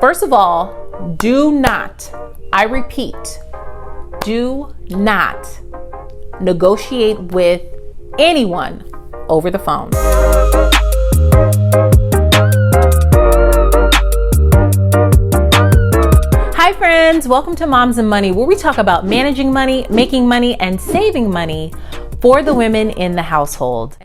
First of all, do not, I repeat, do not negotiate with anyone over the phone. Hi friends, welcome to Moms and Money, where we talk about managing money, making money, and saving money for the women in the household.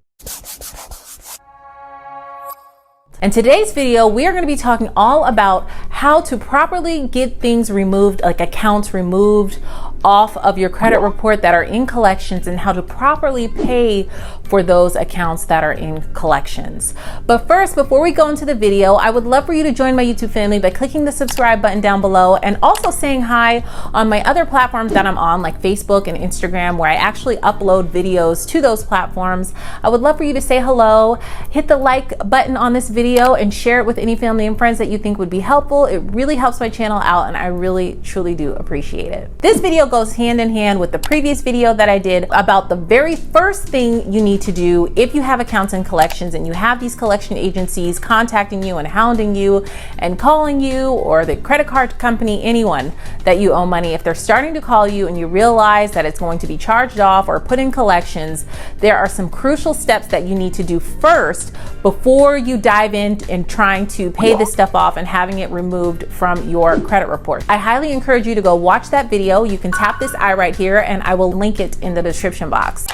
In today's video, we are going to be talking all about how to properly get things removed, like accounts removed off of your credit report that are in collections, and how to properly pay for those accounts that are in collections. But first, before we go into the video, I would love for you to join my YouTube family by clicking the subscribe button down below, and also saying hi on my other platforms that I'm on, like Facebook and Instagram, where I actually upload videos to those platforms. I would love for you to say hello, hit the like button on this video, and share it with any family and friends that you think would be helpful. It really helps my channel out, and I really, truly do appreciate it. This video goes hand in hand with the previous video that I did about the very first thing you need to do if you have accounts in collections and you have these collection agencies contacting you and hounding you and calling you, or the credit card company, anyone that you owe money. If they're starting to call you and you realize that it's going to be charged off or put in collections, there are some crucial steps that you need to do first before you dive in and trying to pay this stuff off and having it removed from your credit report. I highly encourage you to go watch that video. You can tap this I right here, and I will link it in the description box.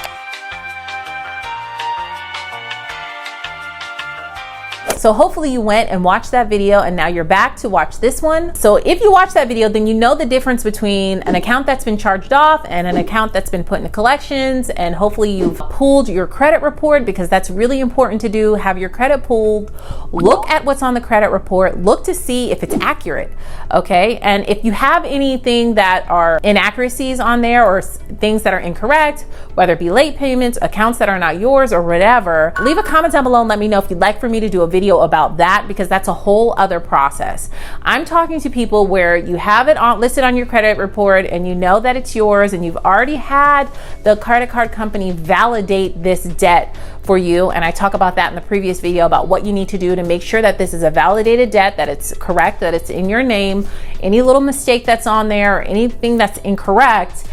So hopefully you went and watched that video, and now you're back to watch this one. So if you watch that video, then you know the difference between an account that's been charged off and an account that's been put into collections. And hopefully you've pulled your credit report, because that's really important to do. Have your credit pulled, look at what's on the credit report, look to see if it's accurate, okay? And if you have anything that are inaccuracies on there, or things that are incorrect, whether it be late payments, accounts that are not yours, or whatever, leave a comment down below and let me know if you'd like for me to do a video about that, because that's a whole other process. I'm talking to people where you have it listed on your credit report and you know that it's yours, and you've already had the credit card company validate this debt for you. And I talk about that in the previous video about what you need to do to make sure that this is a validated debt, that it's correct, that it's in your name. Any little mistake that's on there, or anything that's incorrect,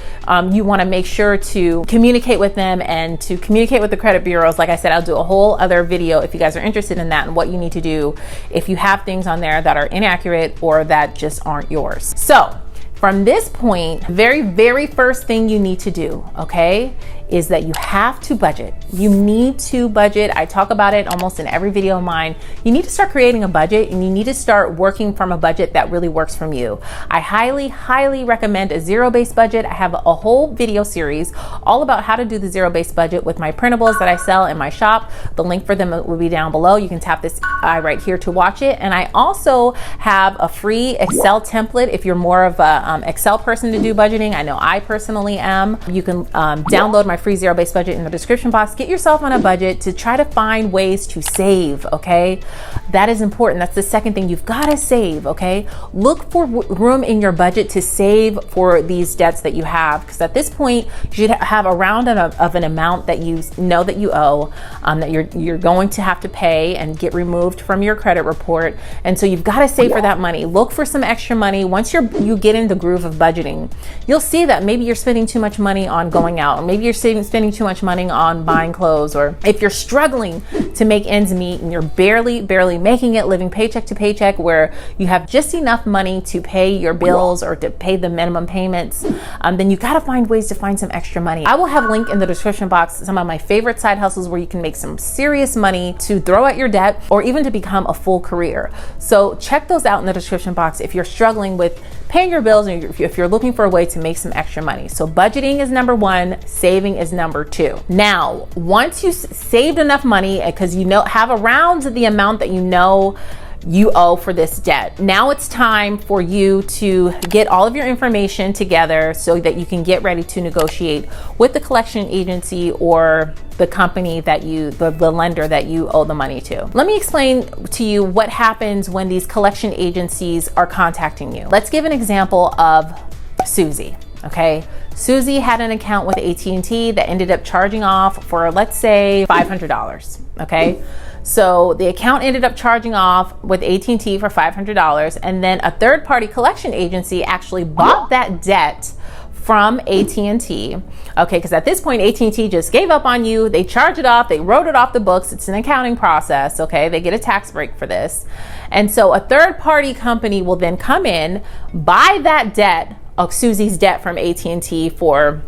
you want to make sure to communicate with them and to communicate with the credit bureaus. Like I said, I'll do a whole other video if you guys are interested in that, and what you need to do if you have things on there that are inaccurate or that just aren't yours. So from this point, very first thing you need to do, okay, is that you have to budget. You need to budget. I talk about it almost in every video of mine. You need to start creating a budget, and you need to start working from a budget that really works from you. I highly recommend a zero-based budget. I have a whole video series all about how to do the zero-based budget with my printables that I sell in my shop. The link for them will be down below. You can tap this I right here to watch it. And I also have a free Excel template if you're more of a Excel person to do budgeting. I know I personally am. You can download my free zero-based budget in the description box. Get yourself on a budget to try to find ways to save, okay? That is important. That's the second thing. You've got to save, okay? Look for room in your budget to save for these debts that you have, because at this point you should have around of an amount that you know that you owe, that you're going to have to pay and get removed from your credit report. And so you've got to save for that money. Look for some extra money. Once you get in the groove of budgeting, you'll see that maybe you're spending too much money on going out, or maybe you're spending too much money on buying clothes, or if you're struggling to make ends meet and you're barely making it, living paycheck to paycheck, where you have just enough money to pay your bills or to pay the minimum payments, then you got to find ways to find some extra money. I will have a link in the description box, some of my favorite side hustles where you can make some serious money to throw at your debt, or even to become a full career. So check those out in the description box if you're struggling with paying your bills, and if you're looking for a way to make some extra money. So budgeting is number one, saving is number two. Now, once you saved enough money, because you know have around the amount that you know you owe for this debt, now it's time for you to get all of your information together so that you can get ready to negotiate with the collection agency or the company that the lender that you owe the money to. Let me explain to you what happens when these collection agencies are contacting you. Let's give an example of Susie. Okay, Susie had an account with AT&T that ended up charging off for, let's say, $500. Okay, so the account ended up charging off with AT&T for $500, and then a third-party collection agency actually bought that debt from AT&T. Okay, because at this point AT&T just gave up on you. They charge it off, they wrote it off the books. It's an accounting process. Okay, they get a tax break for this, and so a third-party company will then come in, buy that debt of Susie's debt from AT&T for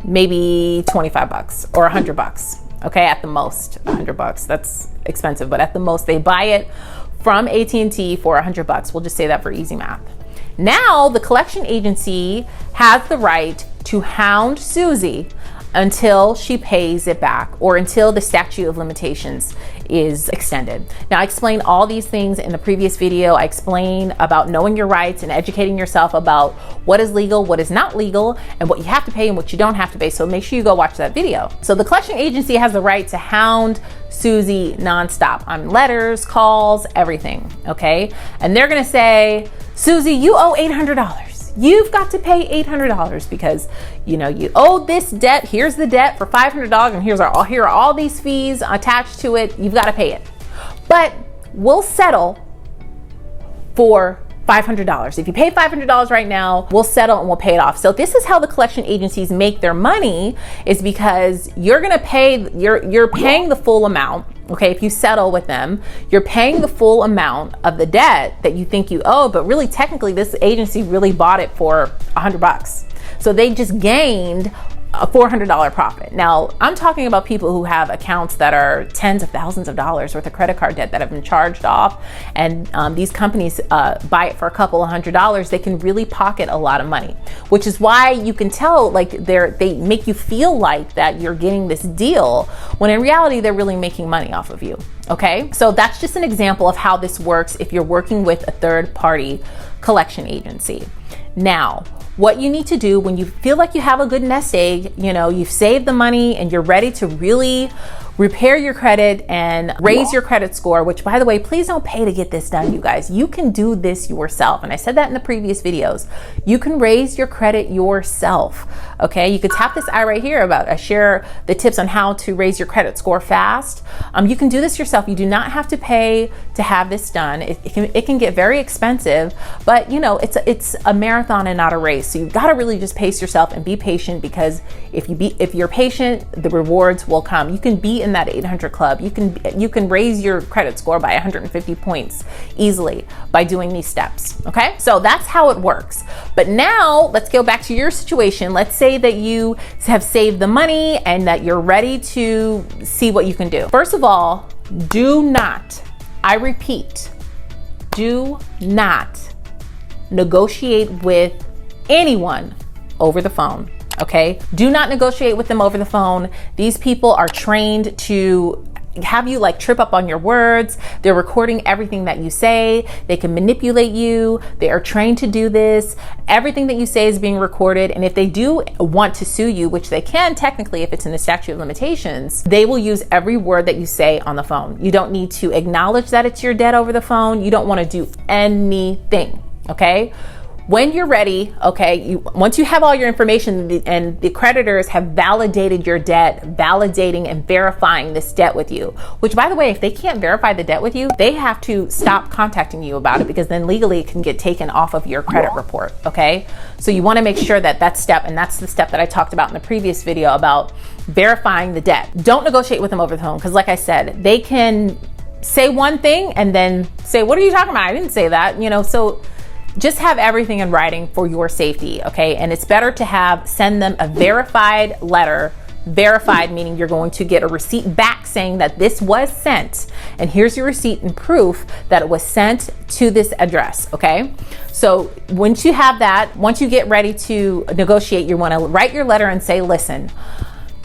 maybe $25 or $100. Okay, at the most $100. That's expensive, but at the most they buy it from AT&T for $100. We'll just say that for easy math. Now the collection agency has the right to hound Susie until she pays it back, or until the statute of limitations is extended. Now, I explained all these things in the previous video. I explain about knowing your rights and educating yourself about what is legal, what is not legal, and what you have to pay and what you don't have to pay. So make sure you go watch that video. So the collection agency has the right to hound Susie nonstop on letters, calls, everything, okay? And they're gonna say, Susie, you owe $800. You've got to pay $800 because, you know, you owe this debt. Here's the debt for $500, and here are all these fees attached to it. You've got to pay it. But we'll settle for $500. If you pay $500 right now, we'll settle and we'll pay it off. So this is how the collection agencies make their money, is because you're going to pay, you're paying the full amount. Okay, if you settle with them, you're paying the full amount of the debt that you think you owe, but really technically this agency really bought it for $100. So they just gained a $400 profit. Now, I'm talking about people who have accounts that are tens of thousands of dollars worth of credit card debt that have been charged off, and these companies buy it for a couple of $100. They can really pocket a lot of money, which is why you can tell, like, they make you feel like that you're getting this deal, when in reality they're really making money off of you. Okay, so that's just an example of how this works if you're working with a third-party collection agency. Now, what you need to do when you feel like you have a good nest egg, you know, you've saved the money and you're ready to really repair your credit and raise your credit score, which, by the way, please don't pay to get this done, you guys. You can do this yourself. And I said that in the previous videos. You can raise your credit yourself. Okay, you could tap this eye right here about I share the tips on how to raise your credit score fast. You can do this yourself. You do not have to pay to have this done. It can get very expensive, but you know, it's a marathon and not a race. So you've got to really just pace yourself and be patient, because if you're patient, the rewards will come. You can be in that 800 club. You can raise your credit score by 150 points easily by doing these steps. Okay, so that's how it works. But now let's go back to your situation. Let's say that you have saved the money and that you're ready to see what you can do. First of all, do not, I repeat, do not negotiate with anyone over the phone. Okay, do not negotiate with them over the phone. These people are trained to have you like trip up on your words. They're recording everything that you say. They can manipulate you. They are trained to do this. Everything that you say is being recorded. And if they do want to sue you, which they can technically if it's in the statute of limitations, they will use every word that you say on the phone. You don't need to acknowledge that it's your debt over the phone. You don't want to do anything. Okay. When you're ready, okay, once you have all your information and the creditors have validated your debt, validating and verifying this debt with you, which, by the way, if they can't verify the debt with you, they have to stop contacting you about it, because then legally it can get taken off of your credit report, okay? So you want to make sure that step, and that's the step that I talked about in the previous video about verifying the debt. Don't negotiate with them over the phone, because like I said, they can say one thing and then say, what are you talking about? I didn't say that, you know, so just have everything in writing for your safety, okay? And it's better to send them a verified letter. Verified meaning you're going to get a receipt back saying that this was sent, and here's your receipt and proof that it was sent to this address, okay? So once you have that, once you get ready to negotiate, you want to write your letter and say, listen,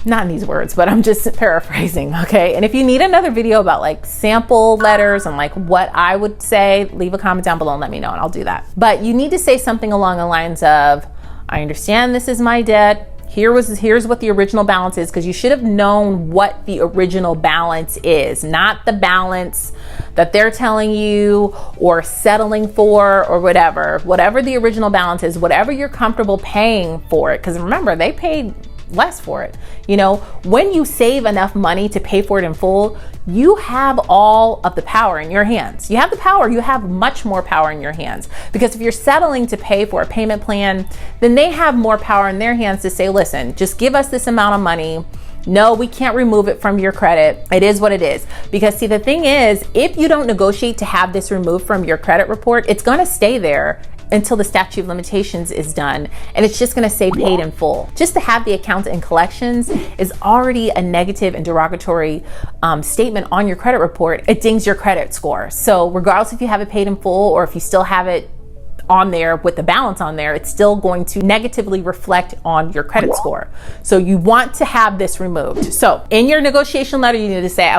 not in these words, but I'm just paraphrasing, okay? And if you need another video about like sample letters and like what I would say, leave a comment down below and let me know, and I'll do that. But you need to say something along the lines of, I understand this is my debt. here's what the original balance is, because you should have known what the original balance is, not the balance that they're telling you or settling for or whatever the original balance is, whatever you're comfortable paying for it. Because remember, they paid less for it. You know, when you save enough money to pay for it in full, you have all of the power in your hands. You have the power, you have much more power in your hands. Because if you're settling to pay for a payment plan, then they have more power in their hands to say, listen, just give us this amount of money. No, we can't remove it from your credit. It is what it is. Because see, the thing is, if you don't negotiate to have this removed from your credit report, it's going to stay there until the statute of limitations is done, and it's just going to say paid in full. Just to have the account in collections is already a negative and derogatory statement on your credit report. It dings your credit score. So regardless if you have it paid in full or if you still have it on there with the balance on there, it's still going to negatively reflect on your credit score. So you want to have this removed. So in your negotiation letter, you need to say,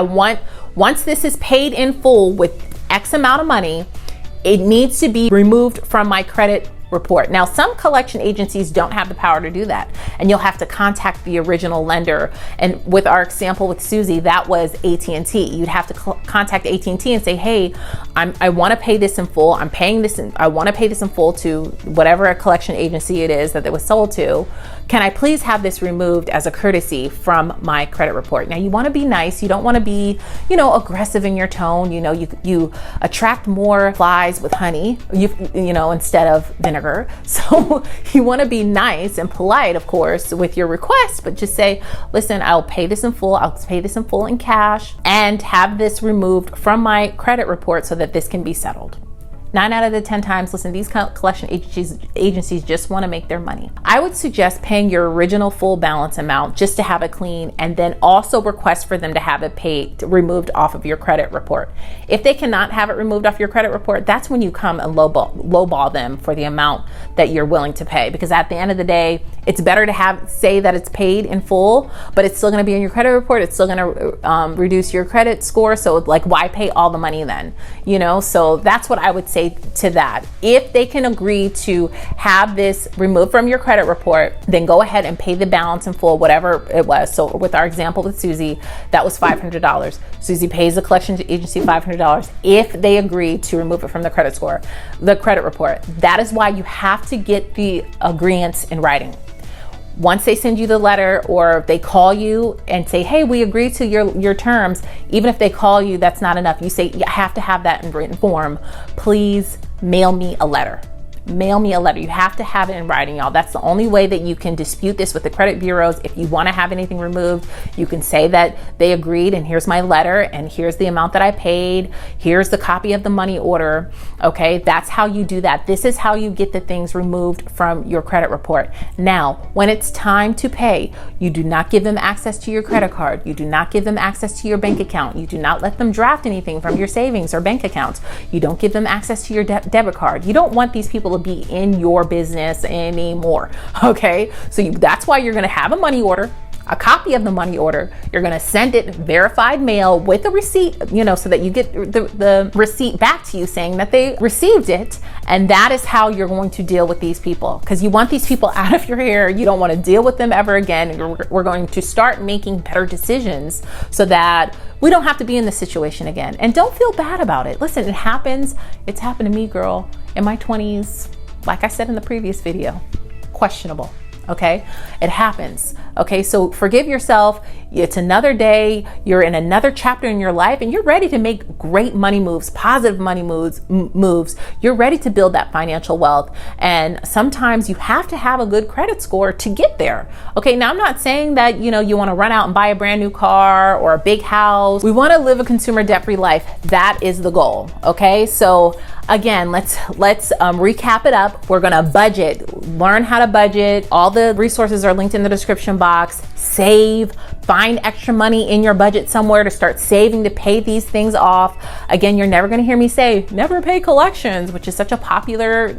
once this is paid in full with X amount of money, it needs to be removed from my credit report. Now, some collection agencies don't have the power to do that, and you'll have to contact the original lender. And with our example with Susie, that was AT&T. You'd have to contact AT&T and say, hey, I want to pay this in full. I want to pay this in full to whatever a collection agency it is that it was sold to. Can I please have this removed as a courtesy from my credit report? Now, you want to be nice. You don't want to be, aggressive in your tone. You attract more flies with honey, instead of vinegar. So you want to be nice and polite, of course, with your request, but just say, listen, I'll pay this in full. I'll pay this in full in cash and have this removed from my credit report so that this can be settled. 9 out of the 10 times, listen, these collection agencies just want to make their money. I would suggest paying your original full balance amount just to have it clean, and then also request for them to have it removed off of your credit report. If they cannot have it removed off your credit report, that's when you come and lowball them for the amount that you're willing to pay. Because at the end of the day, it's better to say that it's paid in full, but it's still going to be in your credit report. It's still going to reduce your credit score. So like, why pay all the money then? So that's what I would say to that. If they can agree to have this removed from your credit report, then go ahead and pay the balance in full, whatever it was. So with our example with Susie, that was $500. Susie pays the collection agency $500 if they agree to remove it from the credit report. That is why you have to get the agreements in writing. Once they send you the letter, or they call you and say, hey, we agree to your terms, even if they call you, that's not enough. You say, I have to have that in written form. Please mail me a letter. Mail me a letter. You have to have it in writing, y'all. That's the only way that you can dispute this with the credit bureaus. If you want to have anything removed, you can say that they agreed, and here's my letter, and here's the amount that I paid. Here's the copy of the money order. Okay, that's how you do that. This is how you get the things removed from your credit report. Now, when it's time to pay, you do not give them access to your credit card. You do not give them access to your bank account. You do not let them draft anything from your savings or bank accounts. You don't give them access to your debit card. You don't want these people to be in your business anymore. Okay, so that's why you're going to have a money order, a copy of the money order. You're going to send it verified mail with a receipt, so that you get the receipt back to you saying that they received it. And that is how you're going to deal with these people, because you want these people out of your hair. You don't want to deal with them ever again. We're going to start making better decisions so that we don't have to be in this situation again. And don't feel bad about it. Listen, it happens. It's happened to me, girl, in my 20s. Like I said in the previous video, questionable. Okay, it happens. Okay, so forgive yourself. It's another day. You're in another chapter in your life, and you're ready to make great money moves, positive money moves. You're ready to build that financial wealth. And sometimes you have to have a good credit score to get there. Okay, now I'm not saying that, you want to run out and buy a brand new car or a big house. We want to live a consumer debt-free life. That is the goal. Okay, so again, let's recap it up. We're gonna budget, learn how to budget. All the resources are linked in the description box. Save, find extra money in your budget somewhere to start saving to pay these things off. Again, you're never going to hear me say never pay collections, which is such a popular,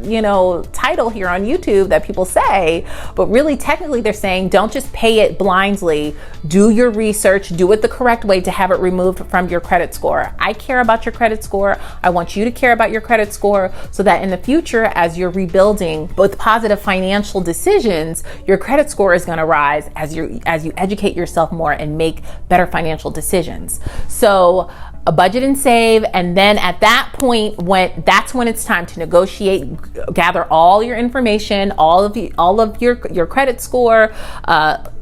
title here on YouTube that people say, but really technically they're saying don't just pay it blindly. Do your research, do it the correct way to have it removed from your credit score. I care about your credit score. I want you to care about your credit score so that in the future, as you're rebuilding with positive financial decisions, your credit score is going to rise as you educate yourself more and make better financial decisions. So a budget and save, and then at that point, that's when it's time to negotiate, gather all your information, all of your credit score,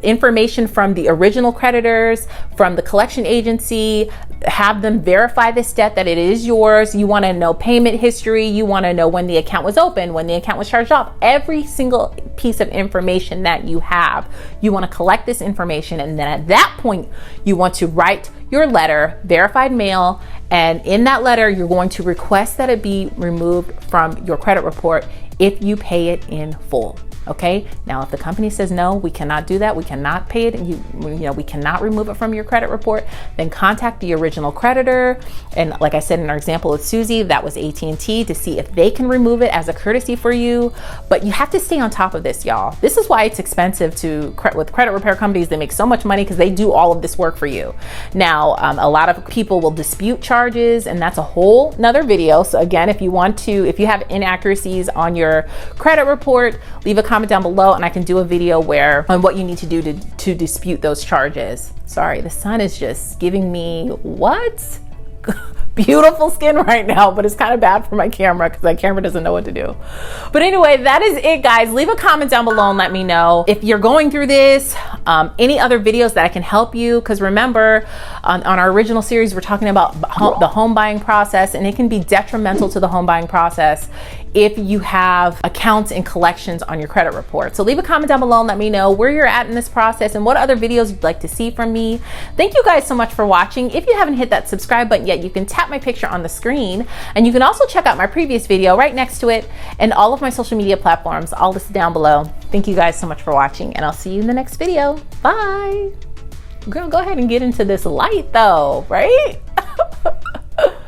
information from the original creditors, from the collection agency, have them verify this debt that it is yours. You want to know payment history. You want to know when the account was open, when the account was charged off, every single piece of information that you have. You want to collect this information, and then at that point, you want to write your letter, verified mail, and in that letter, you're going to request that it be removed from your credit report if you pay it in full. Okay. Now, if the company says no, we cannot do that, we cannot pay it, and we cannot remove it from your credit report, then contact the original creditor. And like I said in our example with Susie, that was AT&T, to see if they can remove it as a courtesy for you. But you have to stay on top of this, y'all. This is why it's expensive with credit repair companies. They make so much money because they do all of this work for you. Now, a lot of people will dispute charges, and that's a whole nother video. So again, if you have inaccuracies on your credit report, leave a comment down below and I can do a video on what you need to do to dispute those charges. Sorry, the sun is just giving me what? Beautiful skin right now, but it's kind of bad for my camera because my camera doesn't know what to do. But anyway, that is it, guys. Leave a comment down below and let me know if you're going through this, any other videos that I can help you. Because remember, on our original series, we're talking about the home buying process, and it can be detrimental to the home buying process if you have accounts and collections on your credit report. So leave a comment down below and let me know where you're at in this process and what other videos you'd like to see from me. Thank you guys so much for watching. If you haven't hit that subscribe button yet, you can tap my picture on the screen, and you can also check out my previous video right next to it, and all of my social media platforms, all listed down below. Thank you guys so much for watching, and I'll see you in the next video. Bye. Girl, go ahead and get into this light though, right?